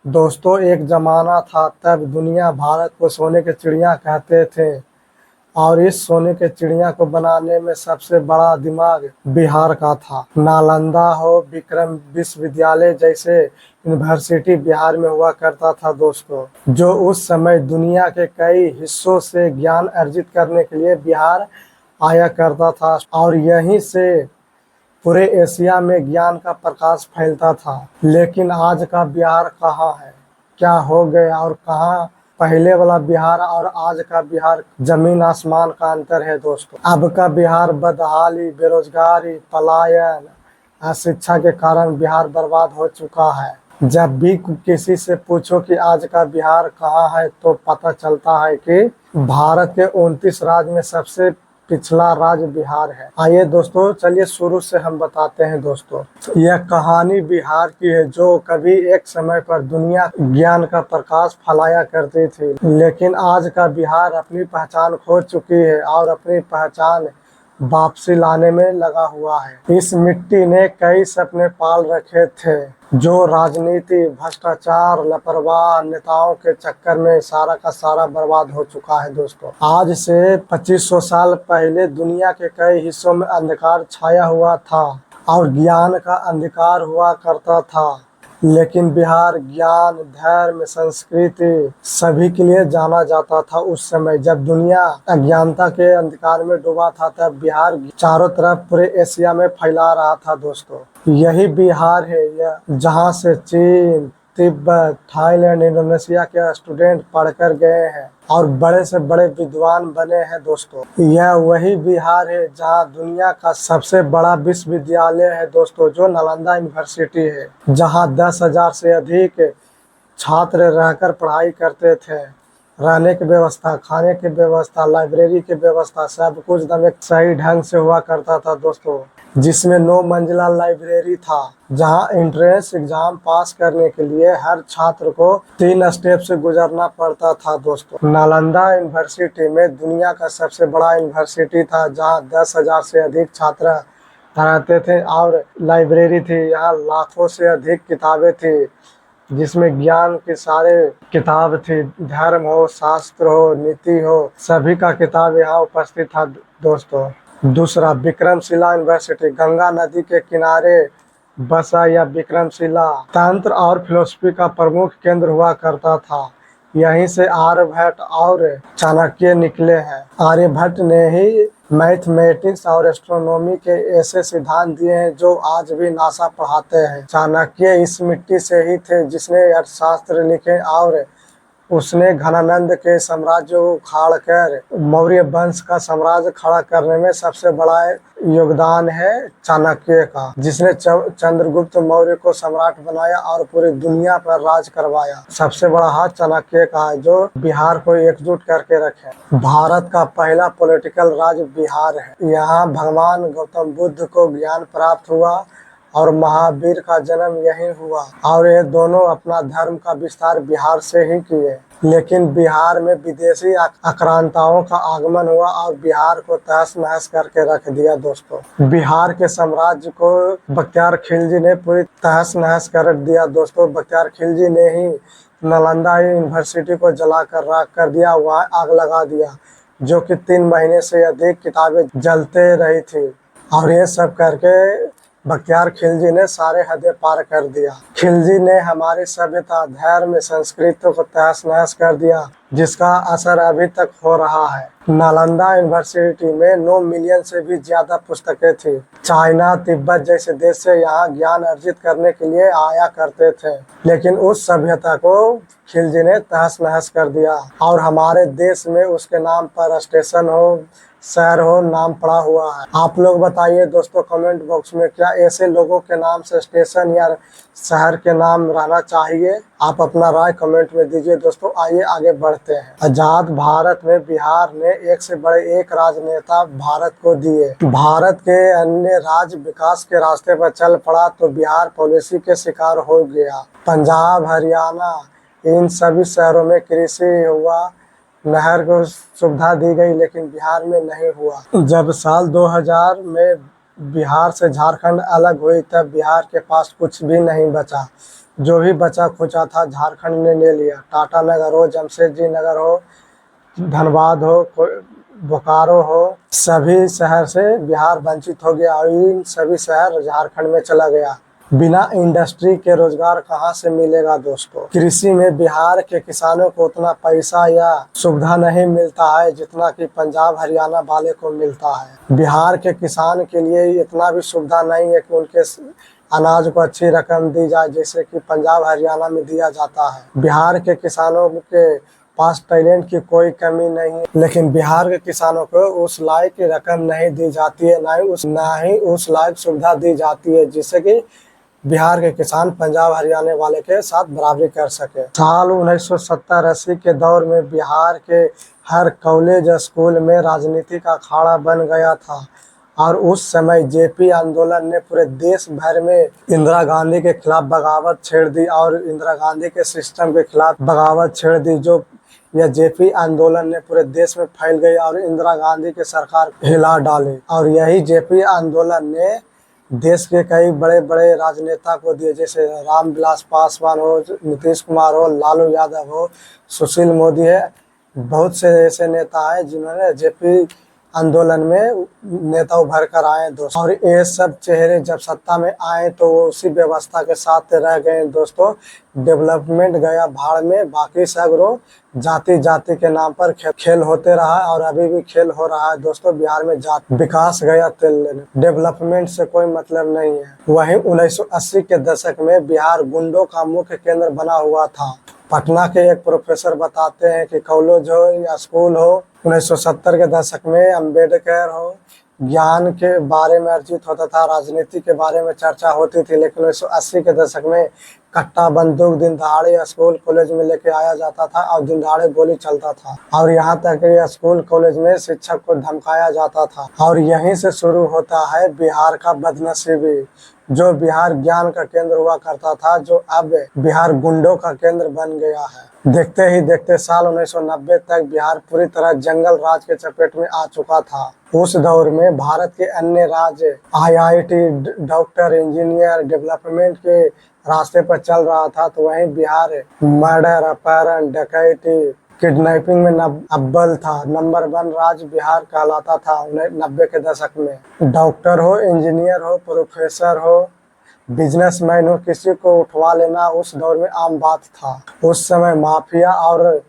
दोस्तों, एक जमाना था तब दुनिया भारत को सोने की चिड़िया कहते थे। और इस सोने के चिड़िया को बनाने में सबसे बड़ा दिमाग बिहार का था। नालंदा हो, विक्रम विश्वविद्यालय जैसे यूनिवर्सिटी बिहार में हुआ करता था दोस्तों, जो उस समय दुनिया के कई हिस्सों से ज्ञान अर्जित करने के लिए बिहार आया करता था। और यहीं से पूरे एशिया में ज्ञान का प्रकाश फैलता था। लेकिन आज का बिहार कहाँ है, क्या हो गया और कहाँ पहले वाला बिहार और आज का बिहार जमीन आसमान का अंतर है दोस्तों। अब का बिहार बदहाली, बेरोजगारी, पलायन, अशिक्षा के कारण बिहार बर्बाद हो चुका है। जब भी किसी से पूछो कि आज का बिहार कहाँ है तो पता चलता है कि भारत के 29 राज्य में सबसे पिछला राज्य बिहार है। आइए दोस्तों, चलिए शुरू से हम बताते हैं दोस्तों। यह कहानी बिहार की है, जो कभी एक समय पर दुनिया ज्ञान का प्रकाश फैलाया करती थी। लेकिन आज का बिहार अपनी पहचान खो चुकी है और अपनी पहचान वापसी लाने में लगा हुआ है। इस मिट्टी ने कई सपने पाल रखे थे, जो राजनीति, भ्रष्टाचार, लापरवाह नेताओं के चक्कर में सारा का सारा बर्बाद हो चुका है दोस्तों। आज से 2500 साल पहले दुनिया के कई हिस्सों में अंधकार छाया हुआ था और ज्ञान का अंधकार हुआ करता था। लेकिन बिहार ज्ञान, धर्म, संस्कृति सभी के लिए जाना जाता था। उस समय जब दुनिया अज्ञानता के अंधकार में डूबा था, तब बिहार चारों तरफ पूरे एशिया में फैला रहा था दोस्तों। यही बिहार है जहाँ से चीन, तिब्बत, थाईलैंड, इंडोनेशिया के स्टूडेंट पढ़कर गए हैं और बड़े से बड़े विद्वान बने हैं दोस्तों। यह वही बिहार है जहाँ दुनिया का सबसे बड़ा विश्वविद्यालय है दोस्तों, जो नालंदा यूनिवर्सिटी है, जहाँ 10,000 से अधिक छात्र रहकर पढ़ाई करते थे। रहने की व्यवस्था, खाने की व्यवस्था, लाइब्रेरी की व्यवस्था, सब कुछ एकदम एक सही ढंग से हुआ करता था दोस्तों। जिसमें 9 मंजिला लाइब्रेरी था, जहां एंट्रेंस एग्जाम पास करने के लिए हर छात्र को 3 स्टेप से गुजरना पड़ता था दोस्तों। नालंदा यूनिवर्सिटी में दुनिया का सबसे बड़ा यूनिवर्सिटी था, जहां 10,000 से अधिक छात्र रहते थे और लाइब्रेरी थी। यहाँ लाखों से अधिक किताबें थी, जिसमें ज्ञान की सारे किताब थी। धर्म हो, शास्त्र हो, नीति हो, सभी का किताब यहाँ उपस्थित था दोस्तों। दूसरा, विक्रमशिला यूनिवर्सिटी गंगा नदी के किनारे बसा यह विक्रमशिला तंत्र और फिलोसफी का प्रमुख केंद्र हुआ करता था। यहीं से आर्यभट्ट और चाणक्य निकले हैं। आर्यभट्ट ने ही मैथमेटिक्स और एस्ट्रोनॉमी के ऐसे सिद्धांत दिए हैं जो आज भी नासा पढ़ाते हैं। चाणक्य इस मिट्टी से ही थे जिसने अर्थशास्त्र लिखे और उसने घनानंद के साम्राज्य को उखाड़ कर मौर्य वंश का साम्राज्य खड़ा करने में सबसे बड़ा योगदान है चाणक्य का, जिसने चंद्रगुप्त मौर्य को सम्राट बनाया और पूरी दुनिया पर राज करवाया। सबसे बड़ा हाथ चाणक्य का है, जो बिहार को एकजुट करके रखे। भारत का पहला पॉलिटिकल राज्य बिहार है। यहाँ भगवान गौतम बुद्ध को ज्ञान प्राप्त हुआ और महावीर का जन्म यहीं हुआ, और ये दोनों अपना धर्म का विस्तार बिहार से ही किए। लेकिन बिहार में विदेशी आक्रांताओं का आगमन हुआ और बिहार को तहस नहस करके रख दिया दोस्तों। बिहार के साम्राज्य को बख्तियार खिलजी ने पूरी तहस नहस कर दिया दोस्तों। बख्तियार खिलजी ने ही नालंदा यूनिवर्सिटी को जलाकर राख कर दिया, वहाँ आग लगा दिया, जो कि 3 महीने से अधिक किताबें जलते रही थी। और ये सब करके बख्तियार खिलजी ने सारे हदें पार कर दिया। खिलजी ने हमारी सभ्यता, धर्म, संस्कृति को तहस नहस कर दिया, जिसका असर अभी तक हो रहा है। नालंदा यूनिवर्सिटी में 9 मिलियन से भी ज्यादा पुस्तकें थी। चाइना, तिब्बत जैसे देश से यहाँ ज्ञान अर्जित करने के लिए आया करते थे, लेकिन उस सभ्यता को खिलजी ने तहस नहस कर दिया। और हमारे देश में उसके नाम पर स्टेशन हो, शहर हो, नाम पड़ा हुआ है। आप लोग बताइए दोस्तों कमेंट बॉक्स में, क्या ऐसे लोगों के नाम से स्टेशन या शहर के नाम रहना चाहिए? आप अपना राय कमेंट में दीजिए दोस्तों। आइए आगे बढ़ते हैं। आजाद भारत में बिहार ने एक से बड़े एक राजनेता भारत को दिए। भारत के अन्य राज्य विकास के रास्ते पर चल पड़ा तो बिहार पॉलिसी के शिकार हो गया। पंजाब, हरियाणा, इन सभी शहरों में कृषि हुआ, नहर को सुविधा दी गई, लेकिन बिहार में नहीं हुआ। जब साल 2000 में बिहार से झारखंड अलग हुई, तब बिहार के पास कुछ भी नहीं बचा। जो भी बचा खुचा था झारखंड ने ले लिया। टाटा नगर हो, जमशेदजी नगर हो, धनबाद हो, बोकारो हो, सभी शहर से बिहार वंचित हो गया और इन सभी शहर झारखंड में चला गया। बिना इंडस्ट्री के रोजगार कहाँ से मिलेगा दोस्तों। कृषि में बिहार के किसानों को उतना पैसा या सुविधा नहीं मिलता है जितना कि पंजाब हरियाणा वाले को मिलता है। बिहार के किसान के लिए इतना भी सुविधा नहीं है कि उनके अनाज को अच्छी रकम दी जाए जैसे कि पंजाब हरियाणा में दिया जाता है। बिहार के किसानों के पास टैलेंट की कोई कमी नहीं है, लेकिन बिहार के किसानों को उस लायक रकम नहीं दी जाती है, ना ही उस लायक सुविधा दी जाती है जिससे कि बिहार के किसान पंजाब हरियाणा वाले के साथ बराबरी कर सके। साल 1970-80 के दौर में बिहार के हर कॉलेज स्कूल में राजनीति का अखाड़ा बन गया था और उस समय जेपी आंदोलन ने पूरे देश भर में इंदिरा गांधी के खिलाफ बगावत छेड़ दी और इंदिरा गांधी के सिस्टम के खिलाफ बगावत छेड़ दी। जो यह जेपी आंदोलन ने पूरे देश में फैल गई और इंदिरा गांधी की सरकार हिला डाली और यही जेपी आंदोलन ने देश के कई बड़े बड़े राजनेता को दिए, जैसे रामविलास पासवान हो, नीतीश कुमार हो, लालू यादव हो, सुशील मोदी है। बहुत से ऐसे नेता हैं जिन्होंने जेपी आंदोलन में नेता उभर कर आए दोस्तों। और ये सब चेहरे जब सत्ता में आए तो वो उसी व्यवस्था के साथ रह गए दोस्तों। डेवलपमेंट गया भाड़ में, बाकी सगरों जाति जाति के नाम पर खेल होते रहा और अभी भी खेल हो रहा है दोस्तों। बिहार में जाति विकास गया तेल लेने, डेवलपमेंट से कोई मतलब नहीं है। वहीं 1980 के दशक में बिहार गुंडों का मुख्य केंद्र बना हुआ था। पटना के एक प्रोफेसर बताते हैं कि कॉलेज हो या स्कूल हो, 1970 के दशक में अम्बेडकर हो, ज्ञान के बारे में अर्जित होता था, राजनीति के बारे में चर्चा होती थी। लेकिन 1980 के दशक में कट्टा बंदूक दिन दहाड़े स्कूल कॉलेज में लेके आया जाता था और दिन दहाड़े गोली चलता था और यहाँ तक कि स्कूल कॉलेज में शिक्षक को धमकाया जाता था। और यहीं से शुरू होता है बिहार का बदनसीबी। जो बिहार ज्ञान का केंद्र हुआ करता था, जो अब बिहार गुंडों का केंद्र बन गया है। देखते ही देखते साल 1990 तक बिहार पूरी तरह जंगल राज के चपेट में आ चुका था। उस दौर में भारत के अन्य राज्य आईआईटी, डॉक्टर, इंजीनियर डेवलपमेंट के रास्ते पर चल रहा था, तो वहीं बिहार मर्डर, अपहरण, डकैती, किडनैपिंग में अव्वल था। नंबर 1 राज्य बिहार कहलाता था 90 के दशक में। डॉक्टर हो, इंजीनियर हो, प्रोफेसर हो, बिजनेसमैन हो, किसी को उठवा लेना उस दौर में आम बात था। उस समय माफिया और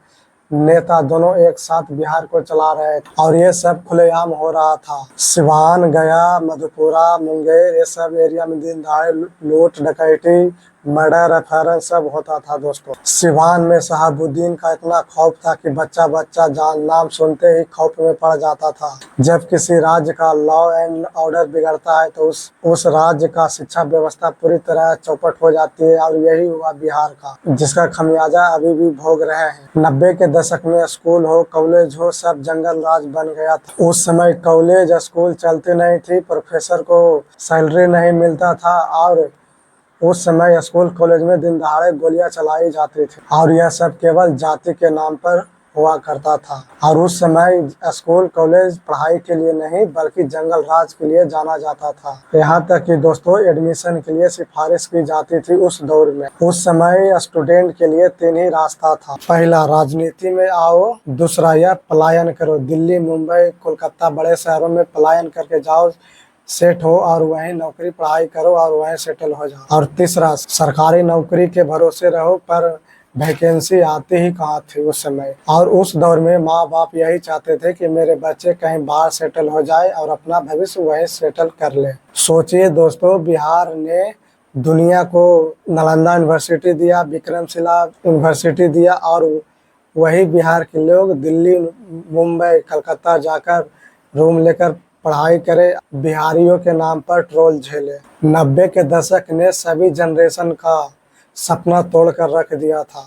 नेता दोनों एक साथ बिहार को चला रहे थे और ये सब खुलेआम हो रहा था। सिवान, गया, मधेपुरा, मुंगेर, ये सब एरिया में दिन दहाड़े लूट, डकैती, मर्डर, अपहरण सब होता था दोस्तों। सिवान में शहाबुद्दीन का इतना खौफ था कि बच्चा बच्चा जान नाम सुनते ही खौफ में पड़ जाता था। जब किसी राज्य का लॉ एंड ऑर्डर बिगड़ता है तो उस राज्य का शिक्षा व्यवस्था पूरी तरह चौपट हो जाती है और यही हुआ बिहार का, जिसका खमियाजा अभी भी भोग रहे हैं। 90 के दशक में स्कूल हो, कॉलेज हो, सब जंगल राज बन गया था। उस समय कॉलेज स्कूल चलते नहीं थी, प्रोफेसर को सैलरी नहीं मिलता था और उस समय स्कूल कॉलेज में दिन दहाड़े गोलियां चलाई जाती थी और यह सब केवल जाति के नाम पर हुआ करता था। और उस समय स्कूल कॉलेज पढ़ाई के लिए नहीं बल्कि जंगल राज के लिए जाना जाता था। यहाँ तक कि दोस्तों एडमिशन के लिए सिफारिश की जाती थी उस दौर में। उस समय स्टूडेंट के लिए 3 ही रास्ता था। पहला, राजनीति में आओ। दूसरा, यह पलायन करो, दिल्ली, मुंबई, कोलकाता बड़े शहरों में पलायन करके जाओ, सेट हो और वहीं नौकरी पढ़ाई करो और वहीं सेटल हो जाओ। और तीसरा, सरकारी नौकरी के भरोसे रहो, पर वैकेंसी आती ही कहाँ थी उस समय। और उस दौर में माँ बाप यही चाहते थे कि मेरे बच्चे कहीं बाहर सेटल हो जाए और अपना भविष्य वहीं सेटल कर ले। सोचिए दोस्तों, बिहार ने दुनिया को नालंदा यूनिवर्सिटी दिया, विक्रमशिला यूनिवर्सिटी दिया और वही बिहार के लोग दिल्ली, मुंबई, कलकत्ता जाकर रूम लेकर पढ़ाई करे, बिहारियों के नाम पर ट्रोल झेले। 90 के दशक ने सभी जनरेशन का सपना तोड़ कर रख दिया था।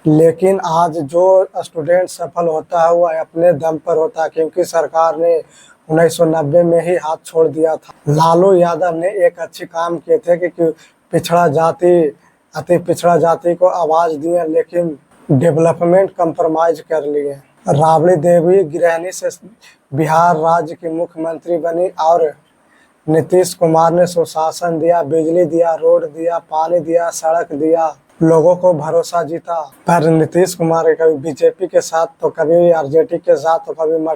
लेकिन आज जो स्टूडेंट सफल होता है वह अपने दम पर होता है, क्योंकि सरकार ने 1990 में ही हाथ छोड़ दिया था। लालू यादव ने एक अच्छी काम किए थे कि पिछड़ा जाति, अति पिछड़ा जाति को आवाज दिए, लेकिन डेवलपमेंट कंप्रोमाइज कर लिए। राबड़ी देवी गृहिणी से बिहार राज्य की मुख्यमंत्री बनी और नीतीश कुमार ने सुशासन दिया, बिजली दिया, रोड दिया, पानी दिया, सड़क दिया, लोगों को भरोसा जीता। पर नीतीश कुमार कभी बीजेपी के साथ तो कभी आरजेडी के साथ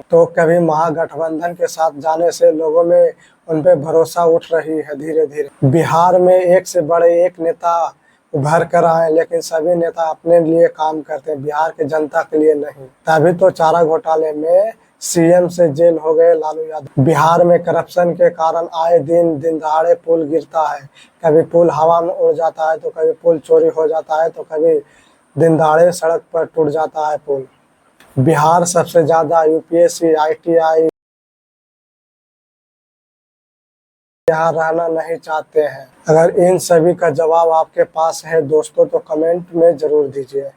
तो कभी महागठबंधन के साथ जाने से लोगों में उन पे भरोसा उठ रही है धीरे धीरे। बिहार में एक से बड़े एक नेता उभर कर आए, लेकिन सभी नेता अपने लिए काम करते हैं, बिहार के जनता के लिए नहीं। तभी तो चारा घोटाले में सीएम से जेल हो गए लालू यादव। बिहार में करप्शन के कारण आए दिन दिन दहाड़े पुल गिरता है, कभी पुल हवा में उड़ जाता है, तो कभी पुल चोरी हो जाता है, तो कभी दिन दहाड़े सड़क पर टूट जाता है पुल। बिहार सबसे ज्यादा यूपीएससी, आईटीआई यहाँ रहना नहीं चाहते हैं। अगर इन सभी का जवाब आपके पास है दोस्तों, तो कमेंट में जरूर दीजिए।